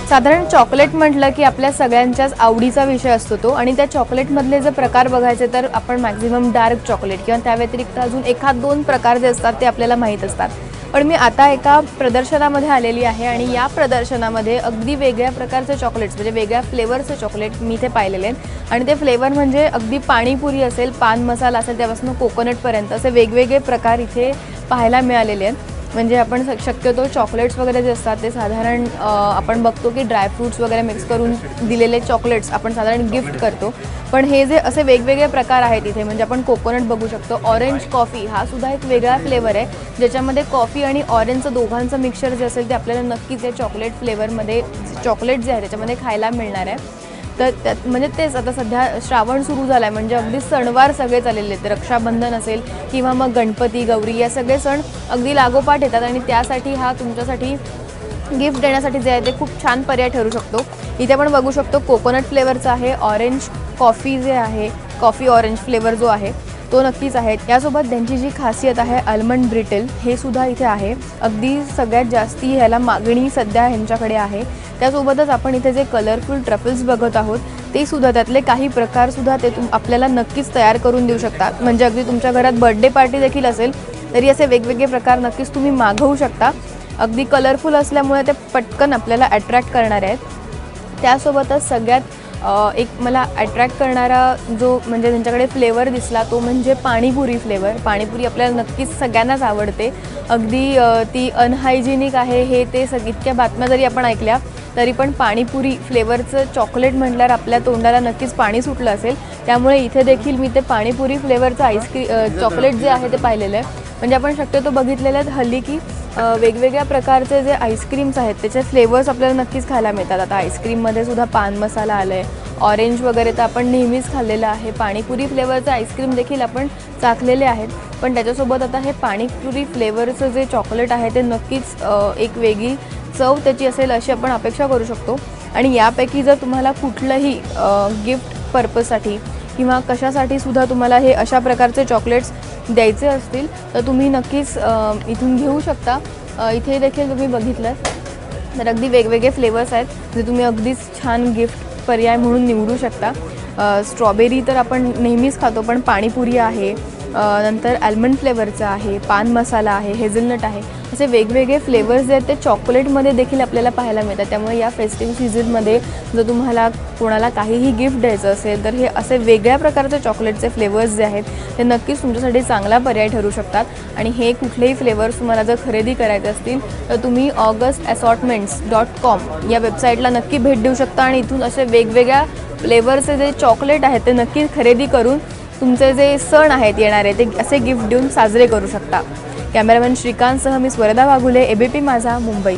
साधारण चॉकलेट म्हटलं की आपल्या सगळ्यांच्याच आवडीचा विषय असतो तो, आणि त्या चॉकलेटमधले जर प्रकार बघायचे तर आपण मॅक्झिमम डार्क चॉकलेट किंवा त्या व्यतिरिक्त अजून एखाद दोन प्रकार जे असतात ते आपल्याला माहीत असतात. पण मी आता एका प्रदर्शनामध्ये आलेली आहे आणि या प्रदर्शनामध्ये अगदी वेगळ्या प्रकारचे चॉकलेट्स म्हणजे वेगळ्या फ्लेवरचे चॉकलेट मी इथे पाहिलेले आहेत. आणि ते फ्लेवर म्हणजे अगदी पाणीपुरी असेल, पान मसाला असेल, त्यापासून कोकोनटपर्यंत असे वेगवेगळे प्रकार इथे पाहायला मिळालेले आहेत. म्हणजे आपण शक्यतो चॉकलेट्स वगैरे जे असतात ते साधारण आपण बघतो की ड्रायफ्रूट्स वगैरे मिक्स करून दिलेले चॉकलेट्स आपण साधारण गिफ्ट करतो. पण हे जे असे वेगवेगळे प्रकार आहेत इथे, म्हणजे आपण कोकोनट बघू शकतो, ऑरेंज कॉफी हा सुद्धा एक वेगळा फ्लेवर आहे ज्याच्यामध्ये कॉफी आणि ऑरेंजचं दोघांचं मिक्सचर जे असेल ते आपल्याला नक्कीच या चॉकलेट फ्लेवरमध्ये चॉकलेट जे आहे त्याच्यामध्ये खायला मिळणार आहे. तर त्यात म्हणजे तेच आता सध्या श्रावण सुरू झाला आहे, म्हणजे अगदी सणवार सगळे चाललेले आहेत. रक्षाबंधन असेल किंवा मग गणपती, गौरी या सगळे सण अगदी लागोपाठ येतात आणि त्यासाठी हा तुमच्यासाठी गिफ्ट देण्यासाठी जे आहे ते खूप छान पर्याय ठरू शकतो. इथे आपण बघू शकतो कोकोनट फ्लेवरचा आहे, ऑरेंज कॉफी जे आहे, कॉफी ऑरेंज फ्लेवर जो आहे तो नक्कीच आहे. यासोबत त्यांची जी खासियत आहे आल्मंड ब्रिटल हे सुद्धा इथे आहे. अगदी सगळ्यात जास्ती ह्याला मागणी सध्या ह्यांच्याकडे आहे. त्यासोबतच आपण इथे जे कलरफुल ट्रफल्स बघत आहोत ते सुद्धा, त्यातले काही प्रकारसुद्धा ते आपल्याला नक्कीच तयार करून देऊ शकतात. म्हणजे अगदी तुमच्या घरात बर्थडे पार्टी देखील असेल तरी असे वेगवेगळे प्रकार नक्कीच तुम्ही मागवू शकता. अगदी कलरफुल असल्यामुळे ते पटकन आपल्याला अट्रॅक्ट करणारे आहेत. त्यासोबतच सगळ्यात एक मला अट्रॅक्ट करणारा जो म्हणजे त्यांच्याकडे फ्लेवर दिसला तो म्हणजे पाणीपुरी फ्लेवर. पाणीपुरी आपल्याला नक्कीच सगळ्यांनाच आवडते. अगदी ती अनहायजेनिक आहे हे ते इतक्या बातम्या जरी आपण ऐकल्या तरी पण पाणीपुरी फ्लेवरचं चॉकलेट म्हटल्यावर आपल्या तोंडाला नक्कीच पाणी सुटलं असेल. त्यामुळे इथे देखील मी ते पाणीपुरी फ्लेवरचं चॉकलेट जे आहे ते पाहिलेलं आहे. म्हणजे आपण शक्यतो बघितलेले आहेत हल्ली की वेगवेगळ्या प्रकारचे जे आईस्क्रीम्स आहेत त्याचे फ्लेवर्स आपल्याला नक्कीच खायला मिळतात. आता आईस्क्रीममध्ये सुद्धा पान मसाला आलं आहे, ऑरेंज वगैरे तर आपण नेहमीच खाल्लेलं आहे. पाणीपुरी फ्लेवरचं आईस्क्रीम देखील आपण चाखलेले आहेत. पण त्याच्यासोबत आता हे पाणीपुरी फ्लेवरचं जे चॉकलेट आहे ते नक्कीच एक वेगळी चव त्याची असेल अशी आपण अपेक्षा करू शकतो. आणि यापैकी जर तुम्हाला कुठलंही गिफ्ट पर्पजसाठी किंवा कशासाठी सुद्धा तुम्हाला हे अशा प्रकारचे चॉकलेट्स द्यायचे असतील तर तुम्ही नक्कीच इथून घेऊ शकता. इथे देखील तुम्ही बघितलं तर अगदी वेगवेगळे फ्लेवर्स आहेत जे तुम्ही अगदीच छान गिफ्ट पर्याय म्हणून निवडू शकता. स्ट्रॉबेरी तर आपण नेहमीच खातो, पण पाणीपुरी आहे, नंतर आल्मंड फ्लेवरचं आहे, पान मसाला आहे, हेझलनट आहे, असे वेगवेगळे फ्लेवर्स जे आहेत ते चॉकलेटमध्ये देखील आपल्याला पाहायला मिळतात. त्यामुळे या फेस्टिव्ह सीझनमध्ये जर तुम्हाला कोणाला काहीही गिफ्ट द्यायचं असेल तर हे असे वेगळ्या प्रकारचे चॉकलेटचे फ्लेवर्स जे आहेत ते नक्कीच तुमच्यासाठी चांगला पर्याय ठरू शकतात. आणि हे कुठलेही फ्लेवर्स तुम्हाला जर खरेदी करायचे असतील तर तुम्ही augustassortments.com या वेबसाईटला नक्की भेट देऊ शकता आणि इथून असे वेगवेगळ्या फ्लेवरचे जे चॉकलेट आहेत ते नक्की खरेदी करून तुमचे जे सण आहेत येणारे ते असे गिफ्ट देऊन साजरे करू शकता. कॅमेरामॅन श्रीकांतसह मी स्वरदा वाघुले, ABP माझा, मुंबई.